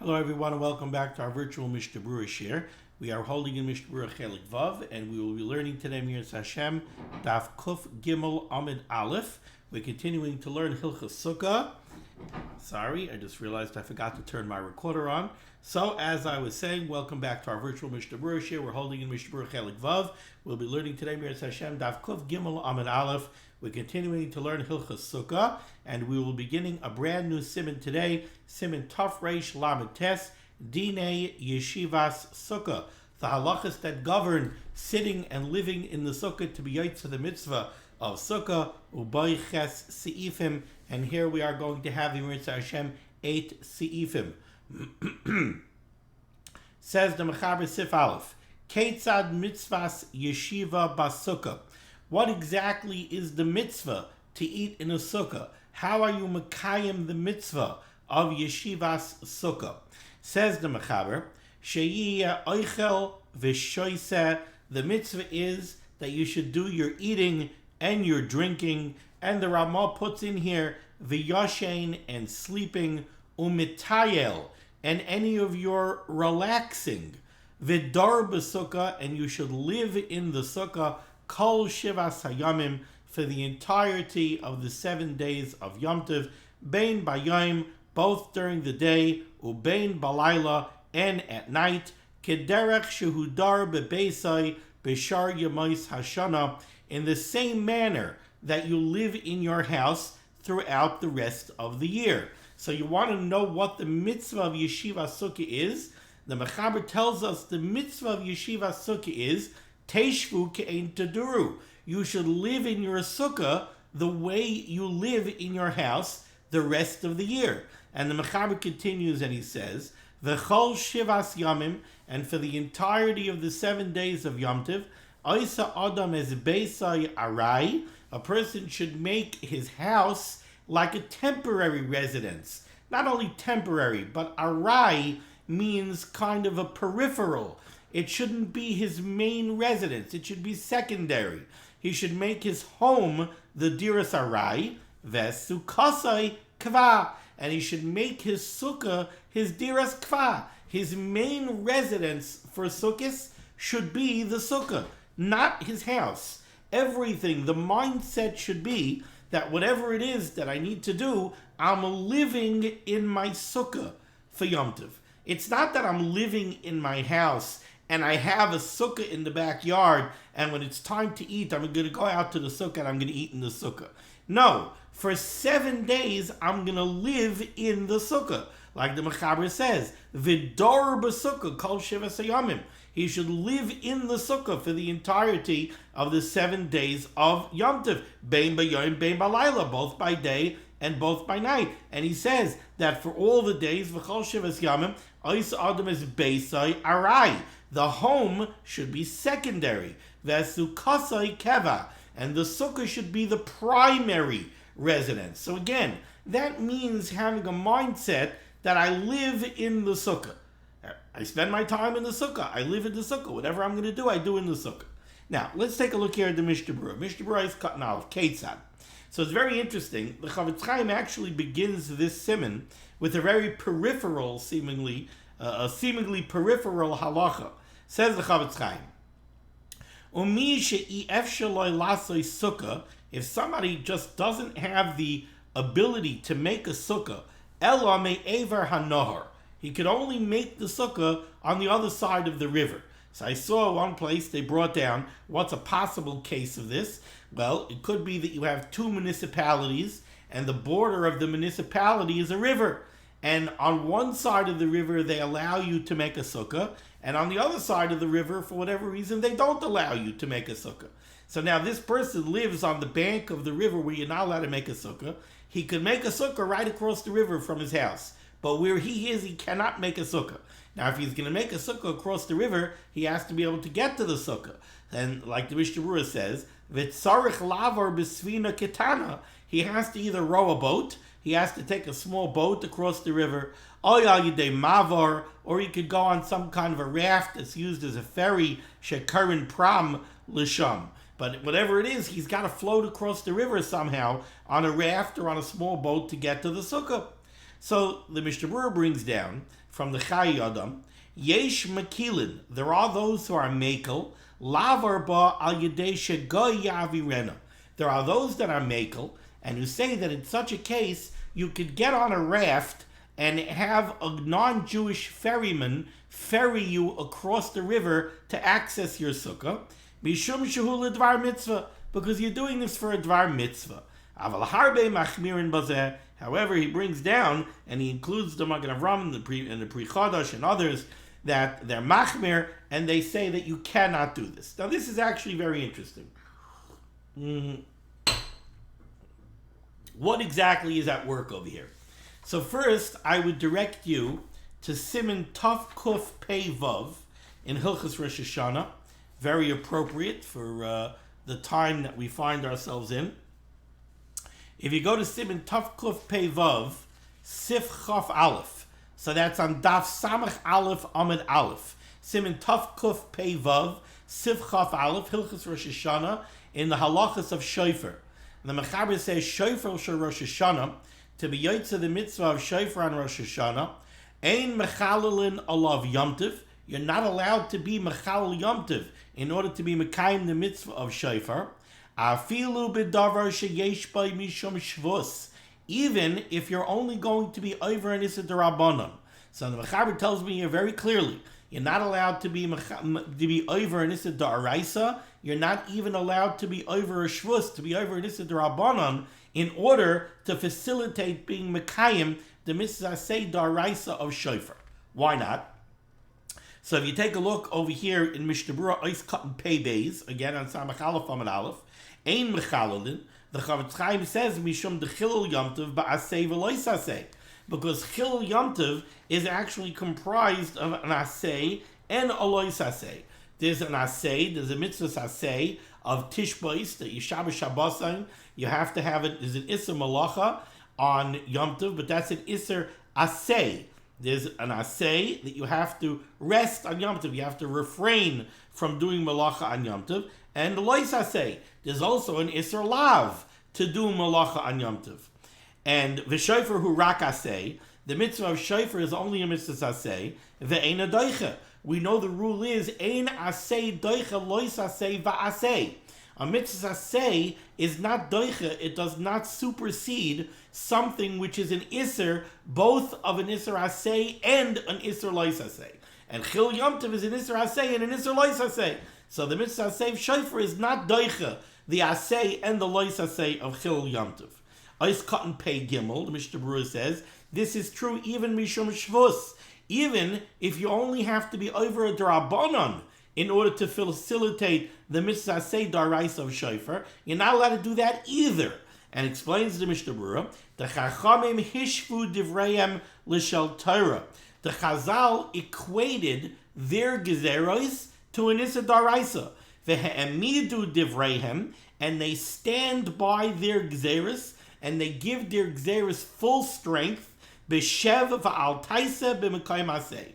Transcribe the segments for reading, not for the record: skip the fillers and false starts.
Hello everyone and welcome back to our virtual Mishnah Berurah share. We are holding in Mishnah Berurah Chelik Vav and we will be learning today Miras Hashem Daf Kuf Gimel Amid Aleph. We're continuing to learn Hilchas Sukkah. Sorry, I just realized I forgot to turn my recorder on. So as I was saying, welcome back to our virtual Mishnah Berurah share. We're holding in Mishnah Berurah Chelik Vav. We'll be learning today Miras Hashem Daf Kuf Gimel Amid Aleph. We're continuing to learn Hilchas Sukkah, and we will be beginning a brand new Siman today, Siman Tov Reish Lamed Tes, Dinei Yeshivas Sukkah, the halachas that govern sitting and living in the Sukkah to be yotze the Mitzvah of Sukkah, Ubay Ches Seifim, and here we are going to have, Mitzvah Hashem, 8 Seifim. Says the Mechaber Sif Aleph, Ketzad Mitzvahs Yeshiva Basukkah. What exactly is the mitzvah to eat in a sukkah? How are you mekayim the mitzvah of yeshivas sukkah? Says the mechaber, sheyiya oichel v'shoiseh. The mitzvah is that you should do your eating and your drinking, and the Ramah puts in here v'yoshein and sleeping, umitayel and any of your relaxing, v'dar b'sukkah, and you should live in the sukkah. Kol Shivas Hayamim, for the entirety of the 7 days of Yom Tov, Bein Bayayim, both during the day, Ubein Balayla, and at night, Kederech Shehudar Bebeisai Beshar Yemais Hashana, in the same manner that you live in your house throughout the rest of the year. So you want to know what the mitzvah of Yeshiva Sukkah is? The Mechaber tells us the mitzvah of Yeshiva Sukkah is Teishvu ke'ein taduru. You should live in your sukkah the way you live in your house the rest of the year. And the Mechaber continues and he says, V'chol shivas yamim, and for the entirety of the 7 days of Yom Tov, Oisa Adam es beisai arai, a person should make his house like a temporary residence. Not only temporary, but arai means kind of a peripheral. It shouldn't be his main residence. It should be secondary. He should make his home the Diras Arai, Vesukasai Kva, and he should make his sukkah his Diras Kva. His main residence for sukkahs should be the sukkah, not his house. Everything, the mindset should be that whatever it is that I need to do, I'm living in my sukkah for Yom Tov. It's not that I'm living in my house and I have a sukkah in the backyard, and when it's time to eat, I'm going to go out to the sukkah and I'm going to eat in the sukkah. No, for 7 days, I'm going to live in the sukkah. Like the Mechaber says, V'dor b'sukkah kol shivas hayamim. He should live in the sukkah for the entirety of the 7 days of Yom Tov. Bein b'yoyim, bein b'layla, both by day and both by night. And he says that for all the days, v'chol shivas yamim, ois adam is beisai arai. The home should be secondary. Vesukasai keva. And the sukkah should be the primary residence. So again, that means having a mindset that I live in the sukkah. I spend my time in the sukkah. I live in the sukkah. Whatever I'm going to do, I do in the sukkah. Now, let's take a look here at the Mishnah Berurah. Mishnah Berurah is cut now of Ketzad. So it's very interesting. The Chavetz Chaim actually begins this siman with a very peripheral, seemingly peripheral halacha. Says the Chavetz Chaim, Umi she'ef shaloi lasoi sukkah, if somebody just doesn't have the ability to make a sukkah, ela me'ever hanohar, he could only make the sukkah on the other side of the river. So I saw one place they brought down, what's a possible case of this? Well, it could be that you have two municipalities, and the border of the municipality is a river. And on one side of the river, they allow you to make a sukkah, and on the other side of the river, for whatever reason, they don't allow you to make a sukkah. So now this person lives on the bank of the river where you're not allowed to make a sukkah. He could make a sukkah right across the river from his house. But where he is, he cannot make a sukkah. Now, if he's going to make a sukkah across the river, he has to be able to get to the sukkah. And like the Mishnah Berurah says, V'tzarich lavar b'svina ketana, he has to either row a boat, he has to take a small boat across the river, mavar, or he could go on some kind of a raft that's used as a ferry, shekarin pram lisham. But whatever it is, he's got to float across the river somehow on a raft or on a small boat to get to the sukkah. So the Mishnah Berurah brings down from the Chai Adam, Yesh Makilin, there are those who are Mekel, Lavar Ba Al Yedei Shegoy Yavirena. There are those that are Mekel, and who say that in such a case, you could get on a raft and have a non-Jewish ferryman ferry you across the river to access your sukkah, Mishum Shehu L'Dvar Mitzvah, because you're doing this for a Dvar Mitzvah. Aval Harbe Machmirin Bazeh. However, he brings down, and he includes the Magen Avram and the Pri Chodosh and others, that they're machmir, and they say that you cannot do this. Now, this is actually very interesting. What exactly is at work over here? So first, I would direct you to Siman Tov Kuf Pei Vav in Hilchos Rosh Hashanah, very appropriate for the time that we find ourselves in. If you go to Siman Tov Kuf Pei Vav, Sif Chaf Aleph, so that's on Daf Samach Aleph Amid Aleph. Siman Tov Kuf Pei Vav, Sif Chaf Aleph, Hilchos Rosh Hashanah, in the halachas of shofar. The Mechaber says shofar shel Rosh Hashanah, to be yotze the mitzvah of shofar on Rosh Hashanah, ein mechalelin alav Yom Tov. You're not allowed to be mechalel Yom Tov in order to be mekayim the mitzvah of shofar. Afilu b'davar sheyesh by mishum shvus, even if you're only going to be over an issa d'Rabbanan. So the Mechaber tells me here very clearly, you're not allowed to be over an issa d'Araisa. You're not even allowed to be over a shvus, to be over an issa d'Rabbanan, in order to facilitate being mekayim the mitzvah say d'Araisa of shofar. Why not? So if you take a look over here in Mishnah Berurah, Ois Katan Pei Beis, again on Samach Aleph Amud Aleph, Ein Mechalelin, the Chavetz Chaim says, Mishum Dechilul Yom Tov Ba'asei V'lois Asei, because Chilul Yom Tov is actually comprised of an Asei and a Lois Asei. There's an Asei, there's a Mitzvah Asei of Tishbais, that you Shabbos Shabbosayin, you have to have it, there's an Isser Malacha on Yom Tov, but that's an Isser Asei. There's an Asei that you have to rest on Yom Tov, you have to refrain from doing Malacha on Yom Tov, and the Lois Asei. There's also an Isser Lav to do Malacha on Yom Tov. And V'shofar hu rak asei, the mitzvah of shofar is only a mitzvah asei, ve'ein a doicha. We know the rule is, ein asei doicha lois asei va'asei. A mitzvah asei is not doicha, it does not supersede something which is an isser, both of an isser asei and an isser lois asei. And chil yom tov is an isser asei and an isser lois asei. So the mitzvah asei of shofar is not doicha, the asei and the lois asei of chil yom tov. Ois Katan Pei Gimel, the Mishnah Berurah says, this is true even mishum shvus, even if you only have to be over a d'Rabbanan in order to facilitate the mitzvah say d'Araisa of shofar, you're not allowed to do that either. And explains the Mishnah Berurah, the Chachamim hishvu divrayim l'shel Torah. The Chazal equated their gezeros to an issa d'Araisa. Ve'emidu divrayim, and they stand by their gezeros, and they give their gzeres full strength, b'shev v'al taisa b'mekayim aseh.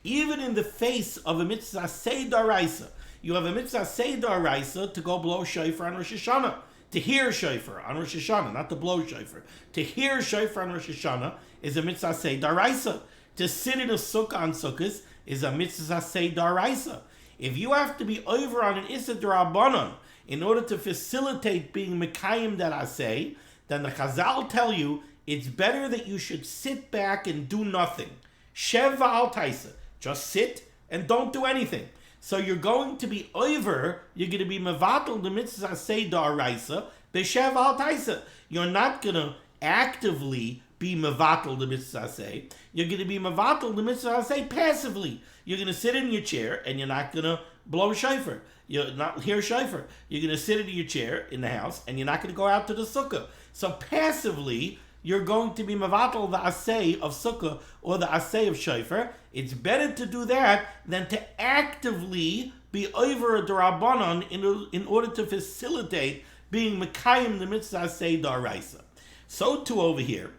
Even in the face of a mitzvah say d'Araisa, you have a mitzvah say d'Araisa to go blow shofar on Rosh Hashanah, to hear shofar on Rosh Hashanah, not to blow shofar. To hear shofar on Rosh Hashanah is a mitzvah say d'Araisa. To sit in a sukkah on Sukkahs is a mitzvah say d'Araisa. If you have to be over on an issa d'Rabbanan in order to facilitate being mekayim that aseh, then the Chazal tell you it's better that you should sit back and do nothing. Shev v'al taisa. Just sit and don't do anything. So you're going to be over, you're going to be mevatel the mitzvah say d'Araisa, b'shev v'al taisa. You're not going to actively be mevatel the mitzvah say. You're going to be mevatel the mitzvah say passively. You're going to sit in your chair and you're not going to blow shofar. You're not hear shofar. You're going to sit in your chair in the house and you're not going to go out to the sukkah. So passively, you're going to be mevatel the asay of sukkah or the asay of shofar. It's better to do that than to actively be over a d'Rabbanan in order to facilitate being mekayim the mitzvah asay d'Araisa. So too over here,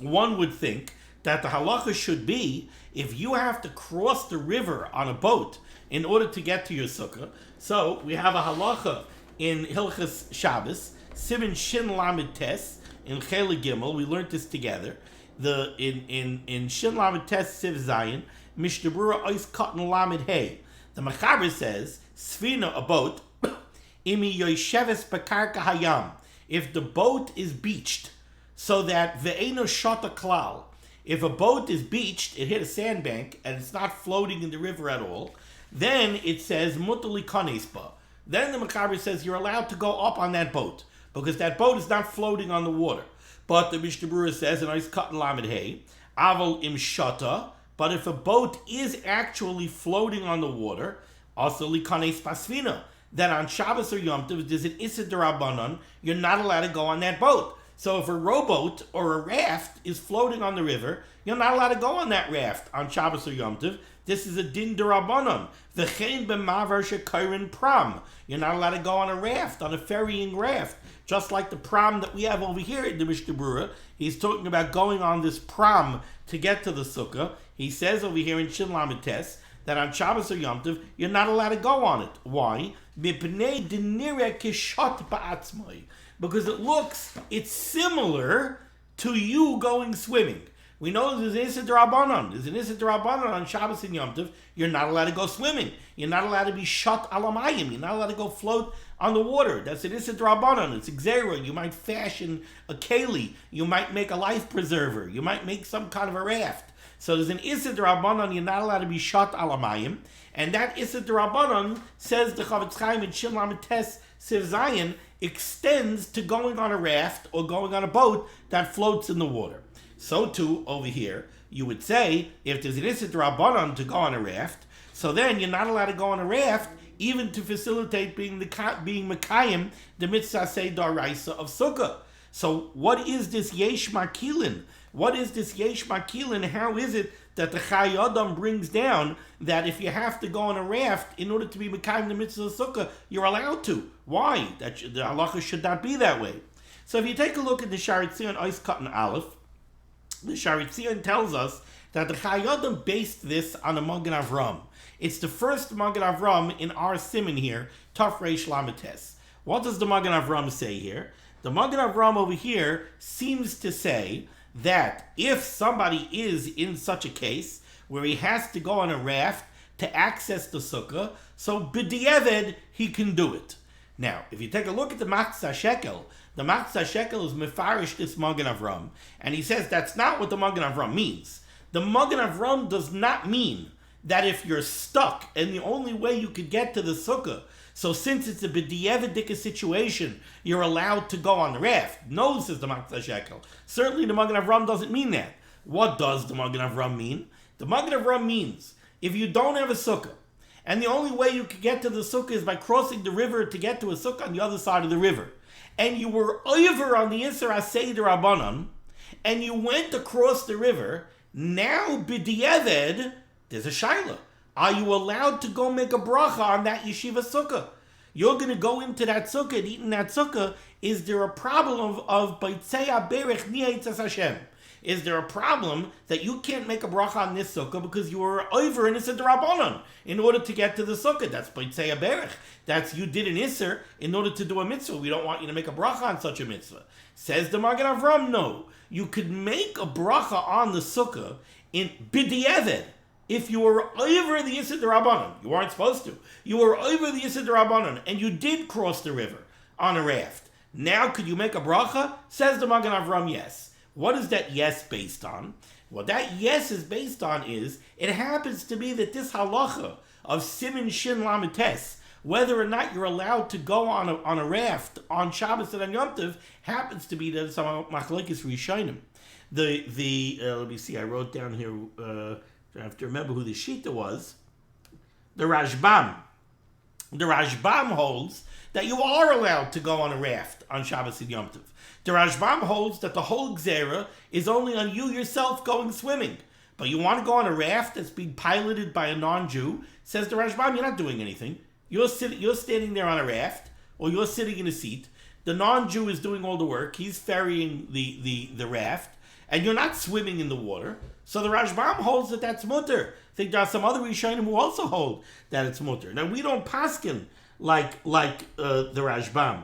one would think that the halacha should be if you have to cross the river on a boat in order to get to your sukkah. So we have a halacha in Hilchos Shabbos, Siman Shin Lamed Tes, in Chele Gimel, we learned this together, in Shin Lamed Tes Siv Zayin, Mishnah Berurah Ois Cotton Lamed Hey. The Mechaber says, Sfina, a boat, Imi Yoisheves Bekarka Hayam. If the boat is beached, so that Ve'eno Shota Klal, if a boat is beached, it hit a sandbank, and it's not floating in the river at all, then it says Mutali Kanespa. Then the Mechaber says you're allowed to go up on that boat, because that boat is not floating on the water. But the Mishnah Berurah says, and I cut in Lamed Hey, Aval Im Shata, but if a boat is actually floating on the water, also Likanes Pasvina, then on Shabbos or Yom Tov, there's an Issa D'Rabbanan, you're not allowed to go on that boat. So if a rowboat or a raft is floating on the river, you're not allowed to go on that raft on Shabbos or Yom Tov. This is a din d'Rabbanan. V'chein b'mavar shekayrin pram. You're not allowed to go on a raft, on a ferrying raft. Just like the pram that we have over here in the Mishnah Berurah. He's talking about going on this pram to get to the Sukkah. He says over here in Shin Lamed Tes that on Shabbos or Yom Tov, you're not allowed to go on it. Why? Mipnei dinire kishot ba'atzmai. Because it's similar to you going swimming. We know there's an Issa D'Rabbanan. There's an Issa D'Rabbanan on Shabbos and Yom Tov. You're not allowed to go swimming. You're not allowed to be shot alamayim. You're not allowed to go float on the water. That's an Issa D'Rabbanan. It's Xera. You might fashion a keli. You might make a life preserver. You might make some kind of a raft. So there's an Issa D'Rabbanan. You're not allowed to be shot alamayim. And that Issa D'Rabbanan, says the Chavetz Chaim in Shin Lamed Tes Siv Zayin, extends to going on a raft or going on a boat that floats in the water. So too, over here, you would say, if there's an Issa D'Rabbanan to go on a raft, so then you're not allowed to go on a raft, even to facilitate being Mekayim, the Mitzvah Say Daraisa of Sukkah. So what is this Yesh Makilin? What is this Yesh Makilin? How is it that the Chai Adam brings down that if you have to go on a raft in order to be Mekayim the Mitzvah of Sukkah, you're allowed to? Why? The halacha should not be that way. So if you take a look at the Sharet Zion Ois Katan Aleph, the Sharet Zion tells us that the Chayyim based this on a Magen Avram. It's the first Magen Avram in our Siman here, Taf Reish Lamed Tes. What does the Magen Avram say here? The Magen Avram over here seems to say that if somebody is in such a case where he has to go on a raft to access the Sukkah, so b'di'eved he can do it. Now, if you take a look at the Matzah Shekel, the Matzah Shekel is mefarish this Magen Avram, and he says that's not what the Magen Avram means. The Magen Avram does not mean that if you're stuck and the only way you could get to the Sukkah, so since it's a b'di'evedika situation, you're allowed to go on the raft. No, says the Matzah Shekel. Certainly the Magen Avram doesn't mean that. What does the Magen Avram mean? The Magen Avram means if you don't have a Sukkah, and the only way you could get to the Sukkah is by crossing the river to get to a Sukkah on the other side of the river, and you were over on the Isser Asei D'Rabbanan, and you went across the river, now b'di'eved, there's a shaila. Are you allowed to go make a bracha on that yeshiva sukkah? You're going to go into that sukkah and eat in that sukkah. Is there a problem of baitzei aberech ni'etzas Hashem? Is there a problem that you can't make a bracha on this sukkah because you were over in Issa D'Rabbanan in order to get to the sukkah? That's baitzei aberech. That's you did an Isser in order to do a mitzvah. We don't want you to make a bracha on such a mitzvah. Says the Magen Avram, no. You could make a bracha on the sukkah in b'di'eved. If you were over the Issa D'Rabbanan, you weren't supposed to. You were over the Issa D'Rabbanan, and you did cross the river on a raft. Now, could you make a bracha? Says the Magen Avram, yes. What is that yes based on? What that yes is based on is, it happens to be that this halacha of Siman Shin Lamed Tes, whether or not you're allowed to go on a raft on Shabbos and on Yom Tov, happens to be that it's a machlekes rishonim. Let me see, I wrote down here, I have to remember who the Shita was. The Rashbam. The Rashbam holds that you are allowed to go on a raft on Shabbos and Yom Tov. The Rashbam holds that the whole Gzera is only on you yourself going swimming. But you want to go on a raft that's being piloted by a non-Jew, says the Rashbam, you're not doing anything. You're standing there on a raft, or you're sitting in a seat. The non-Jew is doing all the work. He's ferrying the raft, and you're not swimming in the water. So the Rashbam holds that that's mutter. I think there are some other Rishonim who also hold that it's mutter. Now, we don't paskin like the Rashbam.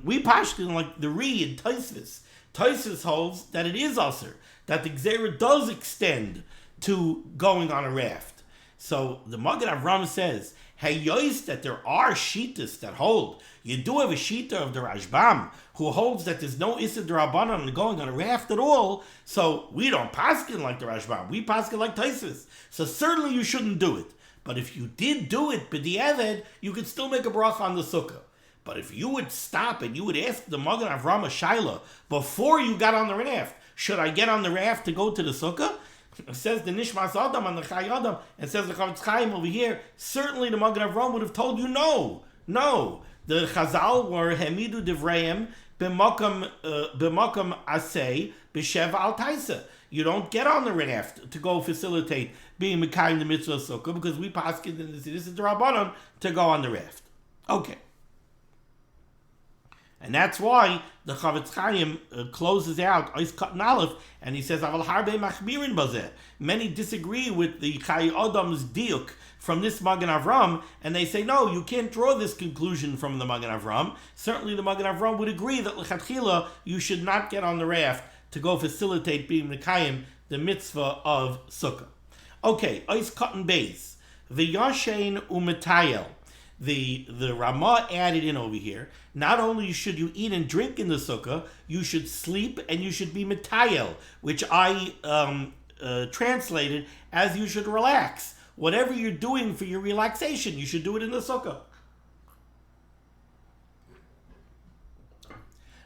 We paskin like the Ri in Tosfos. Tosfos holds that it is usher, that the Gzeira does extend to going on a raft. So the Magen Avram says, hey, yois, that there are shitas that hold. You do have a shita of the Rashbam who holds that there's no Issa D'Rabbanan on going on a raft at all. So we don't paskin like the Rashbam. We paskin like Tosfos. So certainly you shouldn't do it. But if you did do it b'di'eved, you could still make a bracha on the sukkah. But if you would stop and you would ask the Magen Avram a shaila before you got on the raft, should I get on the raft to go to the sukkah? It says the Nishmas Adam and the Chai Adam, and says the Chavetz Chaim over here, certainly the Magen Avram would have told you no. No. The Chazal were Hemidu Devreim b'makam asay b'sheva al taisa. You don't get on the raft to go facilitate being Mekayim the Mitzvah Sukkah because we paskin in this is the Rabbanon to go on the raft. Okay. And that's why the Chavetz Chaim closes out Ois Katan Aleph, and he says, Aval harbe machmirin bazeh. Many disagree with the Chai Adam's diuk from this Magen Avram, and they say, no, you can't draw this conclusion from the Magen Avram. Certainly the Magen Avram would agree that l'chatchila you should not get on the raft to go facilitate being Mekayim the mitzvah of Sukkah. Okay, Ois Katan Beis. V'yashein u'metayel. The Ramah added in over here, not only should you eat and drink in the sukkah, you should sleep and you should be metayel, which I translated as you should relax. Whatever you're doing for your relaxation, you should do it in the sukkah.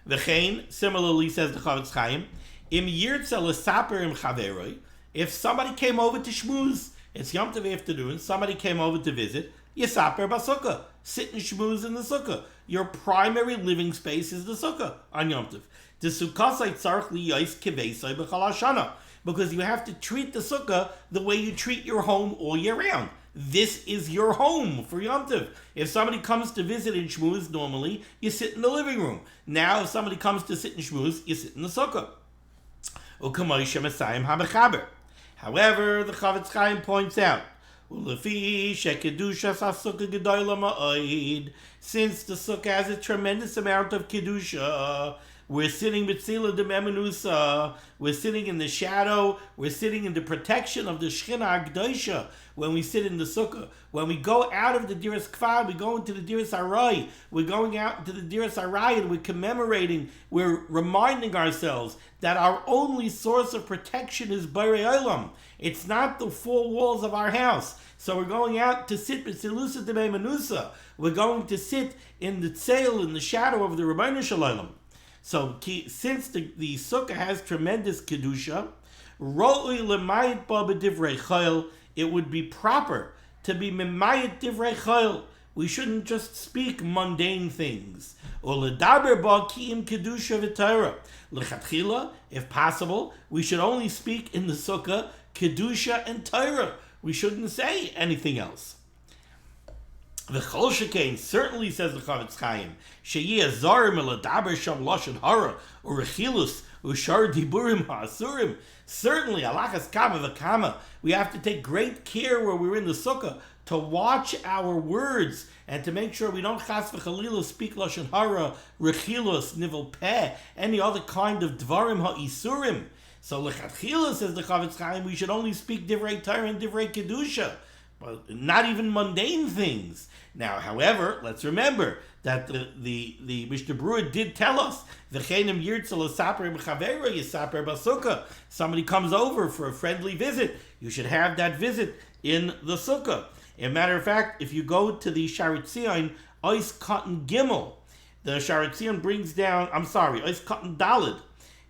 V'chein, similarly says the Chavetz Chaim, im yirtza l'saper im chaveroi, if somebody came over to shmooze, it's Yom Tov afternoon, somebody came over to visit, Yisaper b'sukkah. Sit and shmooze in the sukkah. Your primary living space is the sukkah on Yom Tov. The sukkah tzarich liyos kiveisai b'chal hashana, because you have to treat the sukkah the way you treat your home all year round. This is your home for Yom Tov. If somebody comes to visit and shmooze, normally you sit in the living room. Now, if somebody comes to sit and shmooze, you sit in the sukkah. However, the Chavetz Chaim points out, since the sukkah has a tremendous amount of kedusha, we're sitting b'tzila de memenusa, we're sitting in the shadow, we're sitting in the protection of the Shechina Agdosha when we sit in the sukkah. When we go out of the Diras Kfar, we go into the Diras Arai, we're going out into the Diras Arai and we're commemorating, we're reminding ourselves that our only source of protection is Borei Olam. It's not the four walls of our house. So we're going out to sit b'tzilusa de memenusa. We're going to sit in the tzeil, in the shadow of the Rebbeinu Shalom. So since the sukkah has tremendous kedusha, ro'ui lemayit ba b'divrei chayil, it would be proper to be memayit divrei chayil. We shouldn't just speak mundane things. Or ledaber ba ki'im kedusha v'Torah. L'chatchila, if possible, we should only speak in the sukkah kedusha and Torah. We shouldn't say anything else. The Chol Shekain certainly says the Chavetz Chaim, Sheyeh Zarim Eladaber Sham Lashon Hara or Rechilus Ushar Diburim Ha'asurim. Certainly, Alachas Kama V'Kama, we have to take great care where we're in the sukkah to watch our words and to make sure we don't Chas V'Chalila speak Lashon Hara, Rechilus, Nivel Peh, any other kind of Dvarim Ha'isurim. So Lechatchila, says the Chavetz Chaim, we should only speak Divrei Torah and Divrei Kedusha, but not even mundane things. Now, however, let's remember that the Mishnah Berurah did tell us, V'chenim yirtza l'saper b'chavera yisaper b'sukkah. Somebody comes over for a friendly visit, you should have that visit in the sukkah. As a matter of fact, if you go to the Sharet Zion, Ois Katan Gimel, the Sharet Zion brings down, Ois Katan Daled,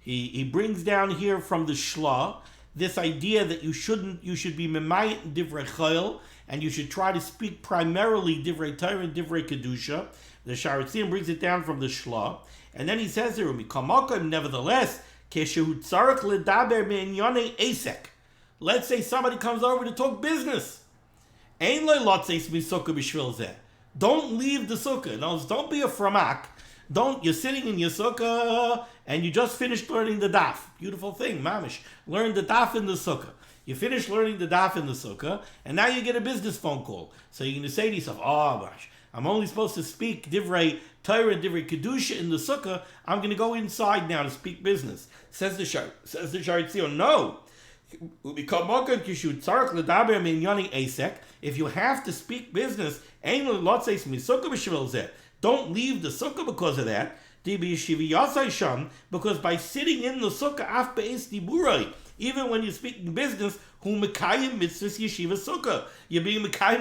He brings down here from the Shla this idea that you should be memayit and divrei chayil, and you should try to speak primarily divrei Torah and divrei kedusha. The Sharet Zion brings it down from the Shla, and then he says here, nevertheless, keshehu tzarich ledaber me'inyanei esek. Let's say somebody comes over to talk business. Ein lo lotzeis misukah b'shvil zeh. Don't leave the sukkah. No, don't be a framak. You're sitting in your sukkah and you just finished learning the daf. Beautiful thing, mamish. Learn the daf in the sukkah. You finish learning the daf in the sukkah and now you get a business phone call. So you're going to say to yourself, oh gosh, I'm only supposed to speak divrei Torah and divrei kedusha in the sukkah. I'm going to go inside now to speak business. Says the Shari Tzion, no. If you have to speak business, don't leave the sukkah because of that. Because by sitting in the sukkah, even when you're speaking business, you're being mekayim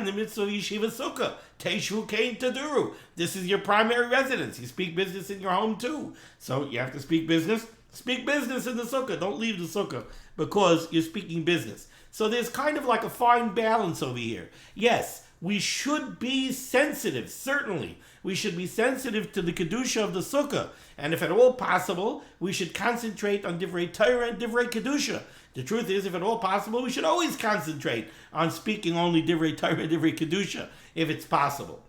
the mitzvah of yeshiva sukkah. Teishu kein taduru. This is your primary residence. You speak business in your home too. So you have to speak business. Speak business in the sukkah. Don't leave the sukkah because you're speaking business. So there's kind of like a fine balance over here. Yes, we should be sensitive, certainly. We should be sensitive to the kedusha of the sukkah. And if at all possible, we should concentrate on divrei Torah and divrei kedusha. The truth is, if at all possible, we should always concentrate on speaking only divrei Torah and divrei kedusha, if it's possible.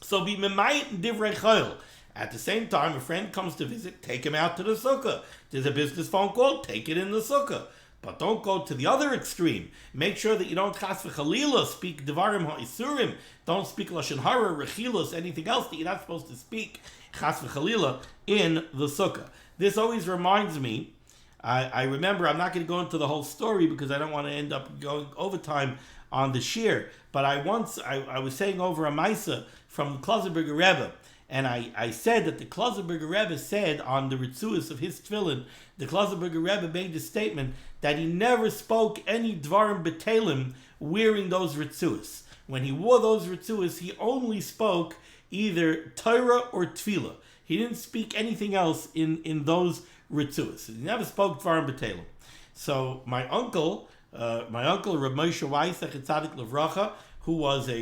So be memayit and divrei chayil. At the same time, a friend comes to visit, take him out to the sukkah. There's a business phone call, take it in the sukkah. But don't go to the other extreme. Make sure that you don't chas v'chalila speak devarim ha'isurim. Don't speak lashon hara, rechilos, anything else that you're not supposed to speak chas v'chalila in the sukkah. This always reminds me. I remember, I'm not going to go into the whole story because I don't want to end up going overtime on the shir. But I was saying over a Maisa from the Klausenberger Rebbe. And I said that the Klausenberger Rebbe said on the Ritzuas of his tefillin, the Klausenberger Rebbe made the statement that he never spoke any dvarim betelim wearing those Ritzuas. When he wore those Ritzuas, he only spoke either Torah or Tefillah. He didn't speak anything else in those Ritzuas. He never spoke dvarim betelim. So my uncle Rav Moshe Weiss, Tzaddik Levracha, who was a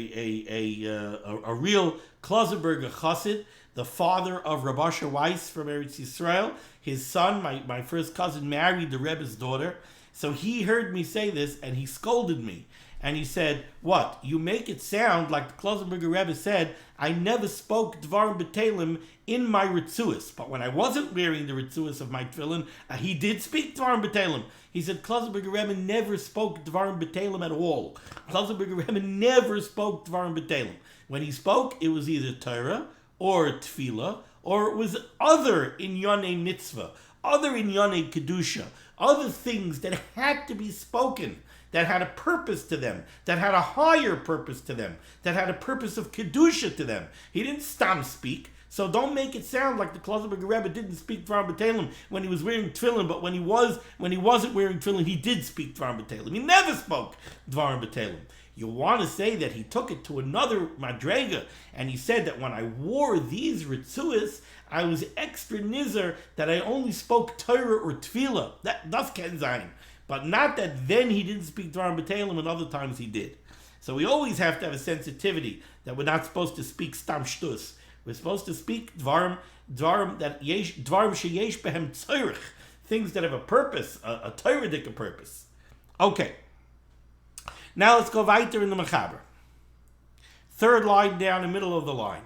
real Klausenberger Chassid, the father of Rav Asher Weiss from Eretz Yisrael. His son, my first cousin, married the Rebbe's daughter. So he heard me say this and he scolded me. And he said, what? You make it sound like the Klausenberger Rebbe said, I never spoke Dvarim B'Telim in my Ritzuas. But when I wasn't wearing the Ritzuas of my tefillin, he did speak Dvarim B'Telim. He said, Klausenberger Rebbe never spoke Dvarim B'Telim at all. Klausenberger Rebbe never spoke Dvarim B'Telim. When he spoke, it was either Torah or Tefillah, or it was other Inyonei Mitzvah, other Inyonei Kedusha, other things that had to be spoken, that had a purpose to them, that had a higher purpose to them, that had a purpose of Kedusha to them. He didn't stam speak, so don't make it sound like the Klausenberger Rebbe didn't speak Dvarim B'Telim when he was wearing tefillin, but when he wasn't wearing tefillin, he did speak Dvarim B'Telim. He never spoke Dvarim B'Telim. You want to say that he took it to another madrega, and he said that when I wore these Ritzuas, I was extra nizer that I only spoke Torah or Tefillah. That's Ken Zayin. But not that then he didn't speak Dvarim B'Telim and other times he did. So we always have to have a sensitivity that we're not supposed to speak Stam Shtus. We're supposed to speak Dvarim sheyesh behem tzorich, things that have a purpose, a Torah-dik purpose. Okay. Now let's go weiter in the Mechaber. Third line down, the middle of the line.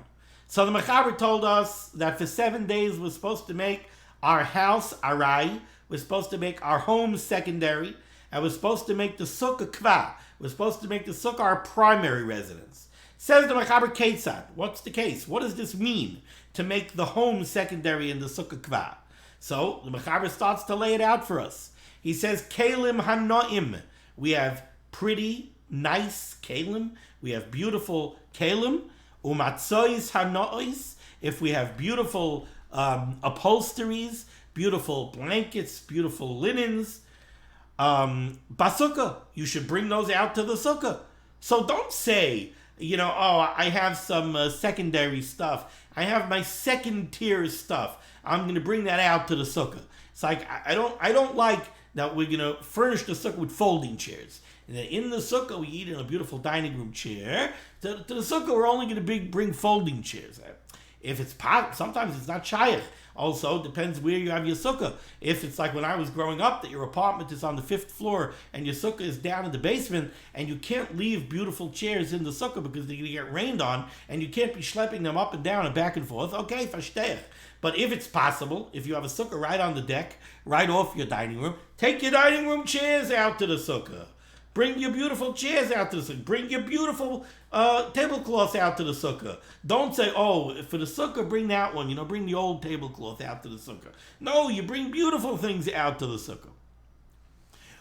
So the Mechaber told us that for 7 days we're supposed to make our house arai, we're supposed to make our home secondary, and we're supposed to make the sukkah kva. We're supposed to make the sukkah our primary residence. Says the Mechaber Ketzad. What's the case? What does this mean to make the home secondary and the sukkah kva? So the Mechaber starts to lay it out for us. He says, Kalim hanoim. We have pretty, nice kalim. We have beautiful kalim. Umatzois hanois. If we have beautiful upholsteries, beautiful blankets, beautiful linens, basukah, you should bring those out to the sukkah. So don't say, I have some secondary stuff. I have my second tier stuff. I'm going to bring that out to the sukkah. It's like, I don't like that we're going to furnish the sukkah with folding chairs. And then in the sukkah, we eat in a beautiful dining room chair. To the sukkah, we're only going to bring folding chairs. If it's sometimes it's not shaykh. Also, it depends where you have your sukkah. If it's like when I was growing up, that your apartment is on the 5th floor and your sukkah is down in the basement, and you can't leave beautiful chairs in the sukkah because they're going to get rained on, and you can't be schlepping them up and down and back and forth. Okay, verstehe. But if it's possible, if you have a sukkah right on the deck, right off your dining room, take your dining room chairs out to the sukkah. Bring your beautiful chairs out to the sukkah. Bring your beautiful tablecloths out to the sukkah. Don't say, oh, for the sukkah, bring that one. Bring the old tablecloth out to the sukkah. No, you bring beautiful things out to the sukkah.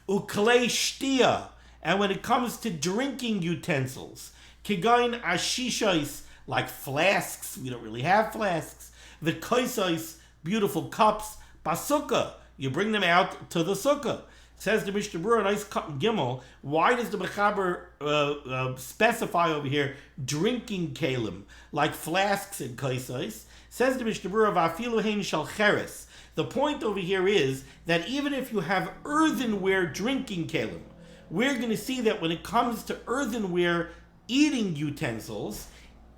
Uklei shtia. And when it comes to drinking utensils, kigain ashishais, like flasks. We don't really have flasks. The kaisais, beautiful cups. Basukah. You bring them out to the sukkah. Says the Mishnah Berurah, nice cut in Gimel. Why does the Mechaber specify over here drinking kalim, like flasks and kaisais? Says the Mishnah Berurah, va'afilu hein shal cheres. The point over here is that even if you have earthenware drinking kalim, we're going to see that when it comes to earthenware eating utensils,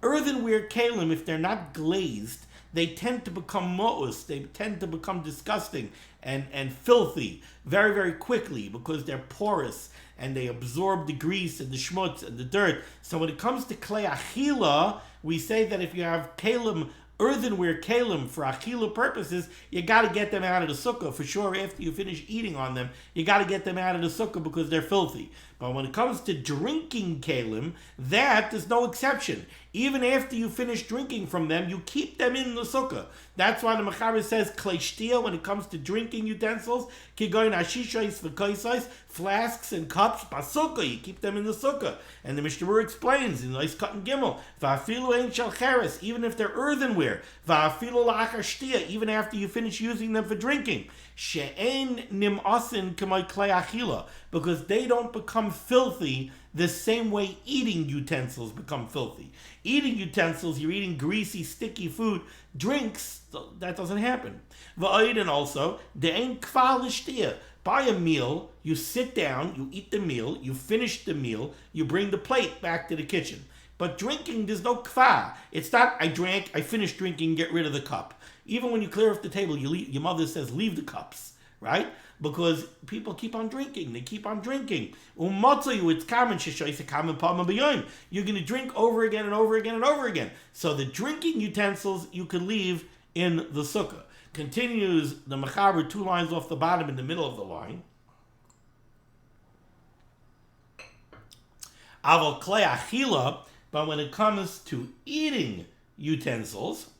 earthenware kalim, if they're not glazed, they tend to become mo'us, they tend to become disgusting and filthy very, very quickly because they're porous and they absorb the grease and the schmutz and the dirt. So when it comes to klei achila, we say that if you have kalim, earthenware kalim for achila purposes, you got to get them out of the sukkah. For sure, after you finish eating on them, you got to get them out of the sukkah because they're filthy. But when it comes to drinking kalim, that is no exception. Even after you finish drinking from them, you keep them in the sukkah. That's why the Mechaber says klei shtia when it comes to drinking utensils, kigoin ashishais v'kaisais, flasks and cups, basukkah, you keep them in the sukkah. And the Mishnah Berurah explains in nice cut and gimel, va'afilu ein shal cheres, even if they're earthenware, va'afilu la'achar shtia, even after you finish using them for drinking, she'ein nim'asin k'may klei achila, because they don't become filthy the same way eating utensils become filthy. Eating utensils, you're eating greasy, sticky food. Drinks, that doesn't happen. And also, de'ein kfal l'shtia. By a meal, you sit down, you eat the meal, you finish the meal, you bring the plate back to the kitchen. But drinking, there's no kfa. It's not, I drank, I finished drinking, get rid of the cup. Even when you clear off the table, your mother says, leave the cups, right? Because people keep on drinking. They keep on drinking. It's common. You're going to drink over again and over again and over again. So the drinking utensils you can leave in the sukkah. Continues the Mechaber 2 lines off the bottom in the middle of the line. Aval klei achila, but when it comes to eating utensils,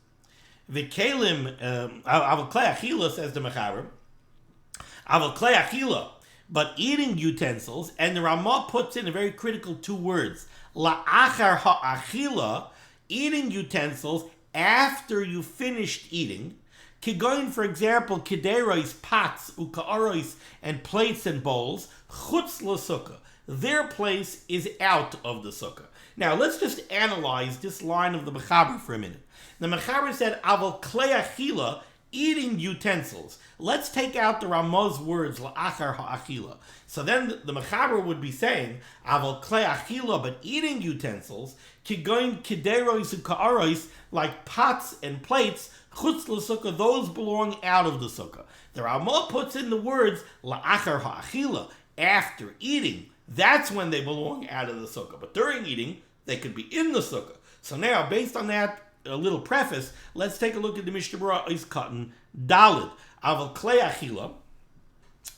the kalim, aval klei achila, says the Mechaber, aval klei achila, but eating utensils, and the Ramah puts in a very critical 2 words, la'achar ha'achila, eating utensils after you finished eating, kigoin, for example, kiderois, pots, uka'arois, and plates and bowls, chutz l'sukkah. Their place is out of the sukkah. Now, let's just analyze this line of the Mechaber for a minute. The Mechaber said, aval klei achila, eating utensils. Let's take out the Ramah's words, la'achar ha'achila. So then the Mechaber would be saying, aval klei achila, but eating utensils, kigoin kiderois uka'arois, like pots and plates, chutz l'sukkah, those belong out of the sukkah. The Ramah puts in the words, la'achar ha'achila, after eating. That's when they belong out of the sukkah. But during eating, they could be in the sukkah. So now, based on that little preface, let's take a look at the Mishnah Berurah is cotton dalid. Aval klei achila.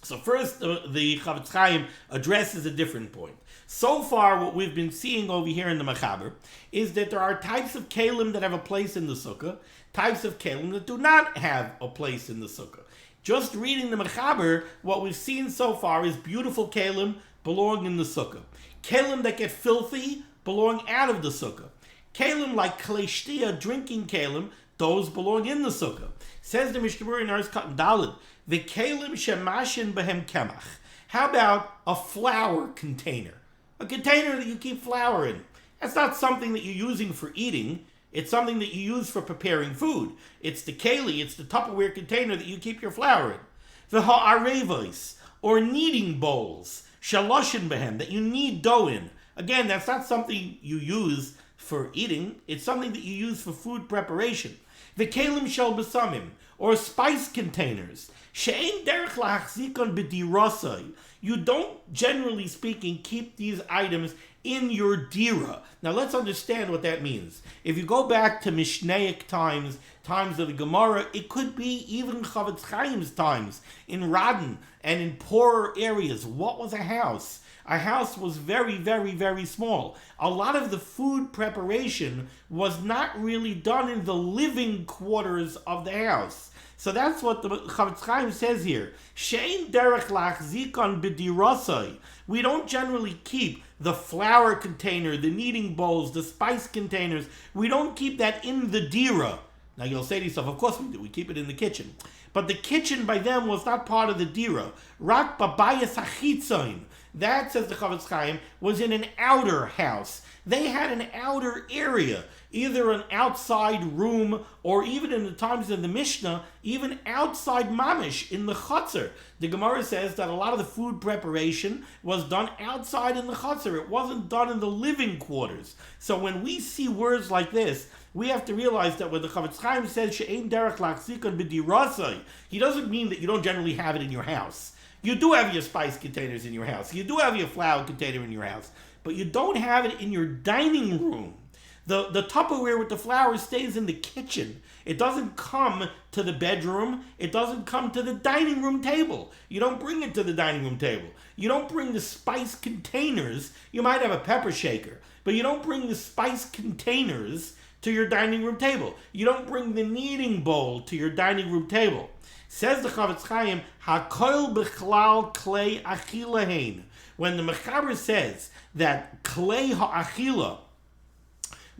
So first, the Chavetz Chaim addresses a different point. So far, what we've been seeing over here in the Mechaber is that there are types of kalim that have a place in the sukkah, types of kalim that do not have a place in the sukkah. Just reading the Mechaber, what we've seen so far is beautiful kalim belong in the sukkah. Kalim that get filthy belong out of the sukkah. Kalim like klei shtia, drinking kalim, those belong in the sukkah. Says the Mishnah Berurah in Aris Katan Daled, the kalim shemashin behem kemach. How about a flour container? A container that you keep flour in. That's not something that you're using for eating. It's something that you use for preparing food. It's the keli, it's the Tupperware container that you keep your flour in. The ha'arevos, or kneading bowls, shaloshin behem, that you knead dough in. Again, that's not something you use for eating. It's something that you use for food preparation. The kalim shel besamim, or spice containers, She'ein derech lahachzikon b'dirasai. You don't, generally speaking, keep these items in your dira. Now let's understand what that means. If you go back to Mishnaic times of the Gemara, it could be even Chavetz Chaim's times, in Radin and in poorer areas. What was a house? A house was very, very, very small. A lot of the food preparation was not really done in the living quarters of the house. So that's what the Chavetz Chaim says here. She'ein derech lachzikon b'dirasai. We don't generally keep the flour container, the kneading bowls, the spice containers. We don't keep that in the dira. Now you'll say to yourself, of course we do. We keep it in the kitchen. But the kitchen by them was not part of the dira. Rak babayas hachitzoin. That, says the Chavetz Chaim, was in an outer house. They had an outer area, either an outside room, or even in the times of the Mishnah, even outside mamish, in the chutzner. The Gemara says that a lot of the food preparation was done outside in the chutzner. It wasn't done in the living quarters. So when we see words like this, we have to realize that when the Chavetz Chaim says, She'ein derech lachzikon b'dirasai, he doesn't mean that you don't generally have it in your house. You do have your spice containers in your house. You do have your flour container in your house. But you don't have it in your dining room. The Tupperware with the flour stays in the kitchen. It doesn't come to the bedroom. It doesn't come to the dining room table. You don't bring it to the dining room table. You don't bring the spice containers. You might have a pepper shaker, but you don't bring the spice containers to your dining room table. You don't bring the kneading bowl to your dining room table. Says the Chavetz Chaim, Hakoil b'chlal klei achila hein. When the Mechaber says that klei ha'achila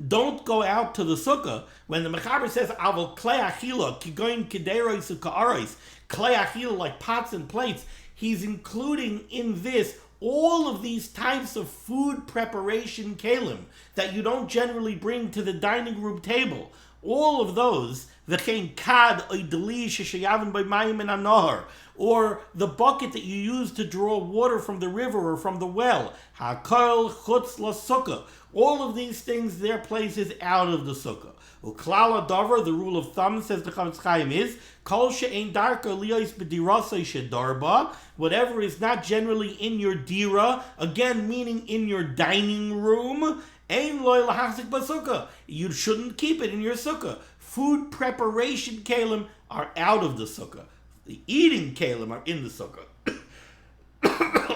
don't go out to the sukkah, when the Mechaber says avol klei achila kigoin kederois uka'arois, klei achila like pots and plates, he's including in this all of these types of food preparation kelim that you don't generally bring to the dining room table. All of those, v'chein kad oidli sheshayavin by mayim in anohar, or the bucket that you use to draw water from the river or from the well, hakol chutz la sukkah. All of these things, their place is out of the sukkah. Uklal adavar, the rule of thumb, says the Chavetz Chaim, is kol she'ein darka liyos b'dirasei shedarba. Whatever is not generally in your dira, again meaning in your dining room, ein loy lahachzik b'sukkah. You shouldn't keep it in your sukkah. Food preparation kalim are out of the sukkah. The eating kalim are in the sukkah.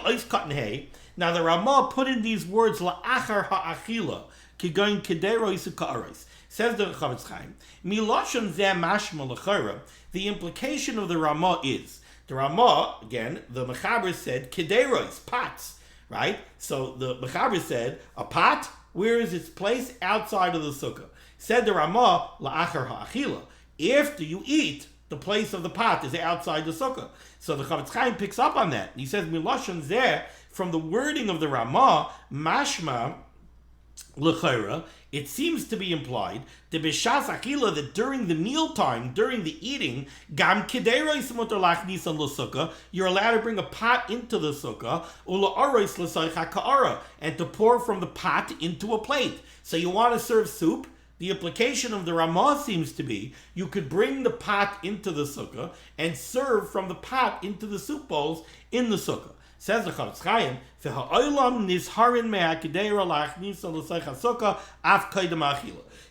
Ice cotton hay. Now the Ramah put in these words la'achar ha'achila kigoin kederois uka'arois. Says the Chavetz Chaim, milashon zeh mashma l'chora. The implication of the Ramah is, the Ramah, again, the Mechaber said kederois, pots, right? So the Mechaber said, a pot, where is its place? Outside of the sukkah. Said the Ramah, la'achar ha'achila. After you eat, the place of the pot is outside the sukkah. So the Chavetz Chaim picks up on that. He says, milashon zeh, from the wording of the Ramah, mashma l'chora, it seems to be implied the b'shas achila, that during the mealtime, during the eating, gam kederois mutar lachnisan l'sukkah, you're allowed to bring a pot into the sukkah, ula'arois l'soicha ka'ara, and to pour from the pot into a plate. So you want to serve soup. The implication of the Ramah seems to be you could bring the pot into the sukkah and serve from the pot into the soup bowls in the sukkah. Says the Chavetz Chaim,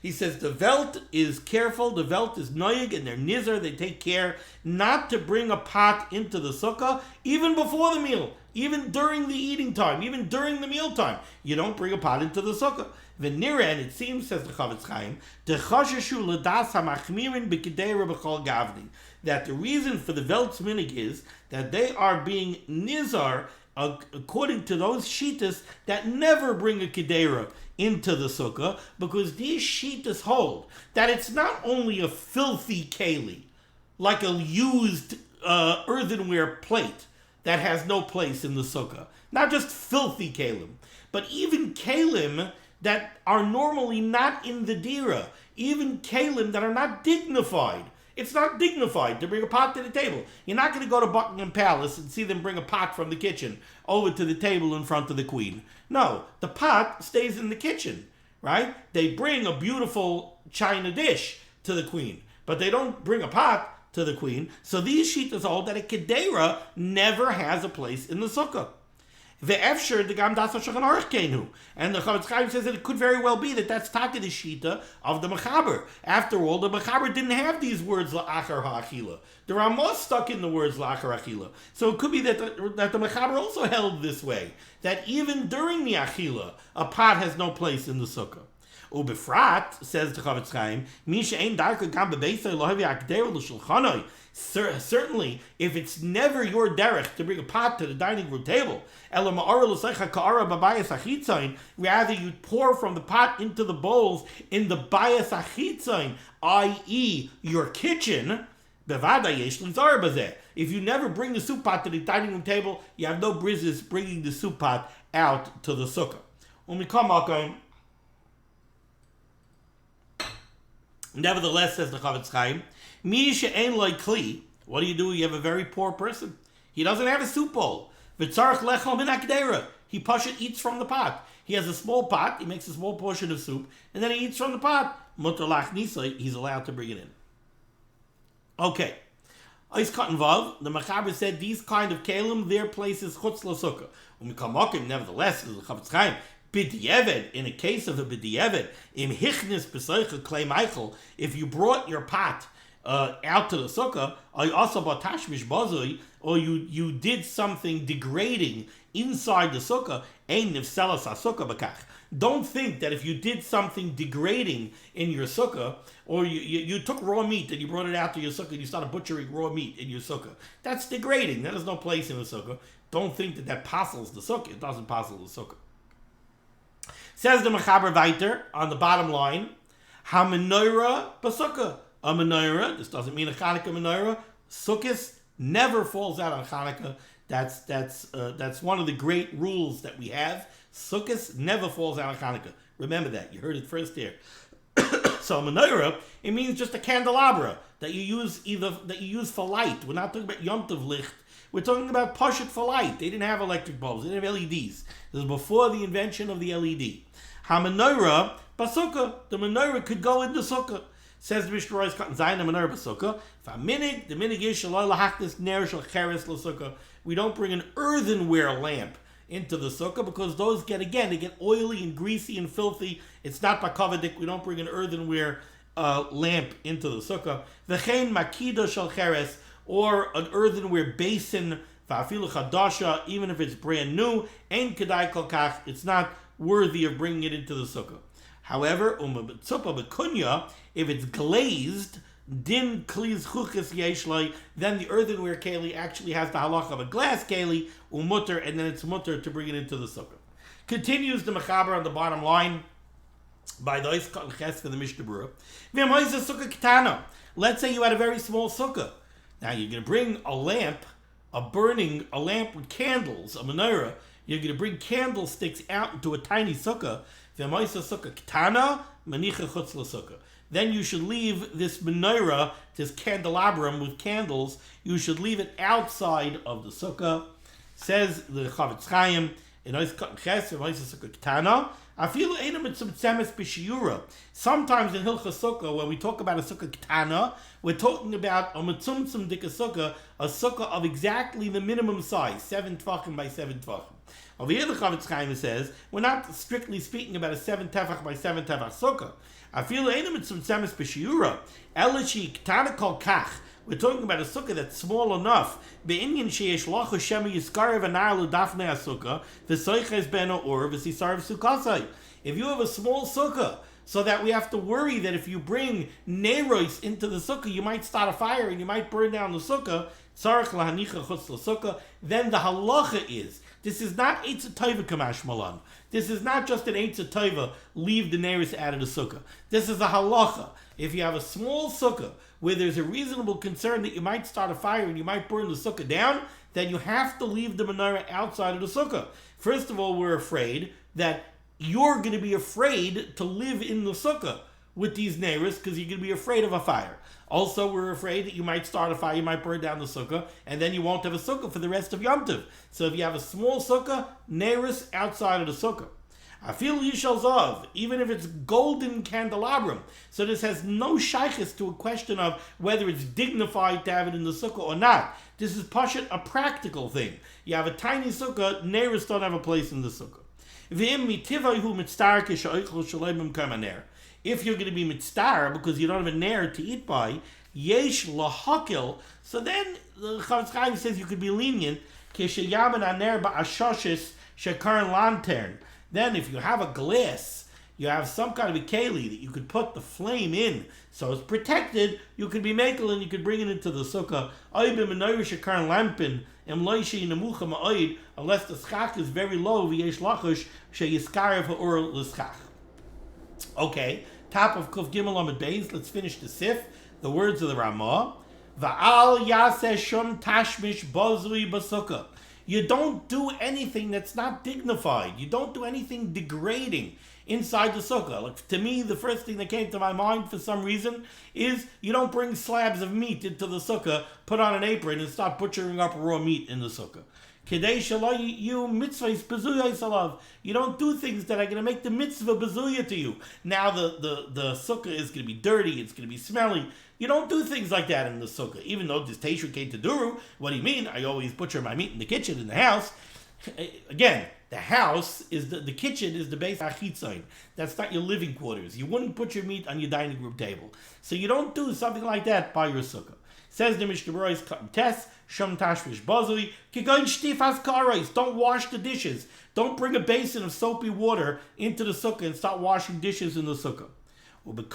he says the Welt is careful, the Welt is noyig, and they're nizar, they take care not to bring a pot into the sukkah, even before the meal, even during the eating time, even during the meal time. You don't bring a pot into the sukkah. V'nira, and it seems, says the Chavetz Chaim, that the reason for the Welt's minig is that they are being nizar according to those shitas that never bring a kedera into the sukkah, because these shitas hold that it's not only a filthy keli, like a used earthenware plate that has no place in the sukkah, not just filthy kalim, but even kalim that are normally not in the dira, even kalim that are not dignified. It's not dignified to bring a pot to the table. You're not going to go to Buckingham Palace and see them bring a pot from the kitchen over to the table in front of the Queen. No, the pot stays in the kitchen, right? They bring a beautiful china dish to the Queen, but they don't bring a pot to the queen. So these shitas hold that a kedera never has a place in the sukkah. The Efsher, the Gam Das Shulchan Aruch Kenu. And the Chavetz Chaim says that it could very well be that that's taka the shita of the Mechaber. After all, the Mechaber didn't have these words la'achar ha'achila. The Ramah stuck in the words la'achar ha'achila. So it could be that the Mechaber also held this way, that even during the achila, a pot has no place in the sukkah. Ubefrat, says the Chavetz Chaim, Misha ein darka gam bebeisai lohavi akdera l'shulchanoi. Certainly, if it's never your derech to bring a pot to the dining room table, rather you pour from the pot into the bowls in the bayas achitzain, i.e. your kitchen. If you never bring the soup pot to the dining room table, you have no business bringing the soup pot out to the sukkah. Nevertheless, says the Chavetz Chaim, what do? You have a very poor person. He doesn't have a soup bowl. He pashut eats from the pot. He has a small pot, he makes a small portion of soup, and then he eats from the pot. He's allowed to bring it in. Okay. Ice Cotton Vav, the Mechaber said these kind of kalim, their place is chutz l'sukkah. Nevertheless, the Chavetz Chaim, b'di'eved, in a case of a b'di'eved, im hichnis b'soicha klei Michael, if you brought your pot out to the sukkah, or you did something degrading inside the sukkah, don't think that if you did something degrading in your sukkah, or you took raw meat and you brought it out to your sukkah and you started butchering raw meat in your sukkah, that's degrading. That has no place in the sukkah. Don't think that passels the sukkah. It doesn't passel the sukkah. Says the Mechaber weiter on the bottom line, ha-menorah b'sukkah. A menorah, this doesn't mean a Chanukah menorah. Sukkah never falls out on Chanukah. That's one of the great rules that we have. Sukkah never falls out on Chanukah. Remember that. You heard it first here. So menorah, it means just a candelabra that you use for light. We're not talking about Yom Tov licht. We're talking about pashut for light. They didn't have electric bulbs. They didn't have LEDs. This was before the invention of the LED. Ha-menorah, b'sukkah. The menorah could go in the sukkah. Says the Mishnah Berurah, cotton zayin menorah b'sukkah. V'aminig, the minig is shaloi lahaknis ner shel cheres l'sukkah. We don't bring an earthenware lamp into the sukkah because those they get oily and greasy and filthy. It's not bakavedik. We don't bring an earthenware lamp into the sukkah. V'chein makida shel cheres, or an earthenware basin, v'afilu chadasha, even if it's brand new, ein kedai kol kach, it's not worthy of bringing it into the sukkah. However, if it's glazed, din kliz chukas yeshloi, then the earthenware keli actually has the halacha of a glass keli, umutter, and then it's mutter to bring it into the sukkah. Continues the Mechaber on the bottom line by the Oiskot Ches for the Mishnah Berurah. Let's say you had a very small sukkah. Now you're going to bring a lamp with candles, a menorah. You're going to bring candlesticks out into a tiny sukkah. Then you should leave this menorah, this candelabrum with candles, you should leave it outside of the sukkah. Says the Chavetz Chaim, sometimes in Hilchas Sukkah, when we talk about a sukkah ketana, we're talking about a metzumtzum dika sukkah, a sukkah of exactly the minimum size, 7 tvachim by 7 tvachim. Over here, the Chavetz Chaim says, we're not strictly speaking about a 7 tefach by 7 tefach sukkah. We're talking about a sukkah that's small enough. If you have a small sukkah, so that we have to worry that if you bring neros into the sukkah, you might start a fire and you might burn down the sukkah, then the halacha is, this is not Eitz Tova Kamash Malan. This is not just an Eitz Tova, leave the neros out of the sukkah. This is a halacha. If you have a small sukkah where there's a reasonable concern that you might start a fire and you might burn the sukkah down, then you have to leave the menorah outside of the sukkah. First of all, we're afraid that you're going to be afraid to live in the sukkah with these neros because you're going to be afraid of a fire. Also, we're afraid that you might start a fire, you might burn down the sukkah, and then you won't have a sukkah for the rest of Yom Tov. So if you have a small sukkah, neros outside of the sukkah. Afil yishal zav, even if it's golden candelabrum. So this has no shaykhis to a question of whether it's dignified to have it in the sukkah or not. This is pashut, a practical thing. You have a tiny sukkah, neighbors don't have a place in the sukkah. If you're going to be mitzvah because you don't have a nair to eat by, yesh lahakil. So then the Chavetz Chaim says you could be lenient. Then if you have a glass, you have some kind of a keli that you could put the flame in, so it's protected. You could be makel and you could bring it into the sukkah. Unless the schach is very low, okay, top of Kuf Gimel Amud Beis. Let's finish the sif. The words of the Ramah. Va'al yaseh shum tashmish bozui basukah. You don't do anything that's not dignified. You don't do anything degrading inside the sukkah. Like, to me, the first thing that came to my mind for some reason is you don't bring slabs of meat into the sukkah, put on an apron, and start butchering up raw meat in the sukkah. You don't do things that are going to make the mitzvah bezuya to you. Now the sukkah is going to be dirty, it's going to be smelly. You don't do things like that in the sukkah. Even though this Teishu came to Duru, what do you mean? I always butcher my meat in the kitchen, in the house. Again, the house is the kitchen is the base achitzain. That's not your living quarters. You wouldn't put your meat on your dining room table. So you don't do something like that by your sukkah. Says the Mishnah Berurah test shum tashvish bazui kigoin shtifas karais. Don't wash the dishes. Don't bring a basin of soapy water into the sukkah and start washing dishes in the sukkah. But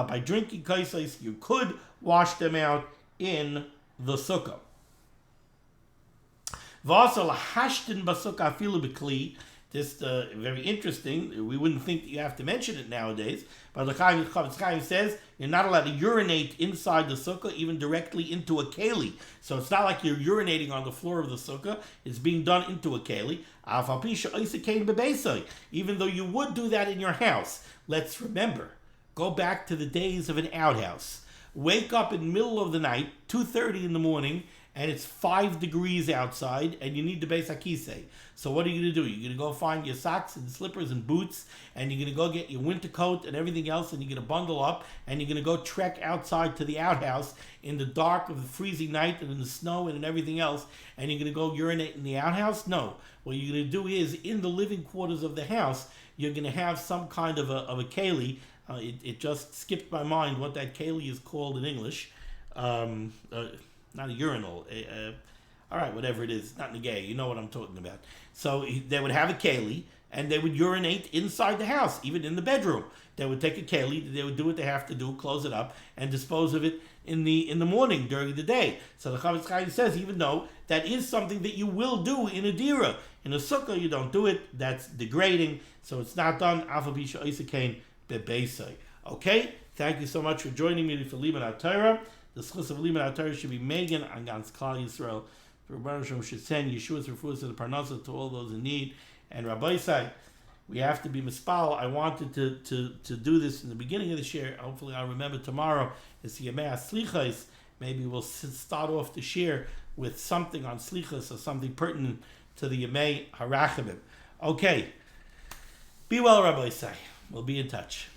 by drinking kaisais, you could wash them out in the sukkah. This very interesting. We wouldn't think that you have to mention it nowadays, but the Chavetz Chaim says you're not allowed to urinate inside the sukkah, even directly into a keli. So it's not like you're urinating on the floor of the sukkah. It's being done into a keli. Even though you would do that in your house. Let's remember, go back to the days of an outhouse. Wake up in the middle of the night, 2:30 in the morning, and it's 5 degrees outside, and you need the Beis HaKisei. So what are you going to do? You're going to go find your socks and slippers and boots, and you're going to go get your winter coat and everything else, and you're going to bundle up, and you're going to go trek outside to the outhouse in the dark of the freezing night and in the snow and in everything else, and you're going to go urinate in the outhouse? No. What you're going to do is, in the living quarters of the house, you're going to have some kind of a keli. It just skipped my mind what that keli is called in English. Not a urinal. All right, whatever it is, not negay. You know what I'm talking about. So they would have a keli, and they would urinate inside the house, even in the bedroom. They would take a keli, they would do what they have to do, close it up, and dispose of it in the morning during the day. So the Chavetz Chaim says, even though that is something that you will do in a dira, in a sukkah you don't do it. That's degrading, so it's not done. Okay, thank you so much for joining me for limud HaTorah. The schus of limud HaTorah should be Megan and Gans Klal Yisrael. The Rebbe Shalom should send Yeshua's refuahs to the Parnasa to all those in need. And Rabbi Isai, we have to be mispal. I wanted to do this in the beginning of this year. Hopefully I'll remember tomorrow. It's Yemei HaSlichos. Maybe we'll start off the year with something on Slichos or something pertinent to the Yemei HaRachamim. Okay. Be well, Rabbi Isai. We'll be in touch.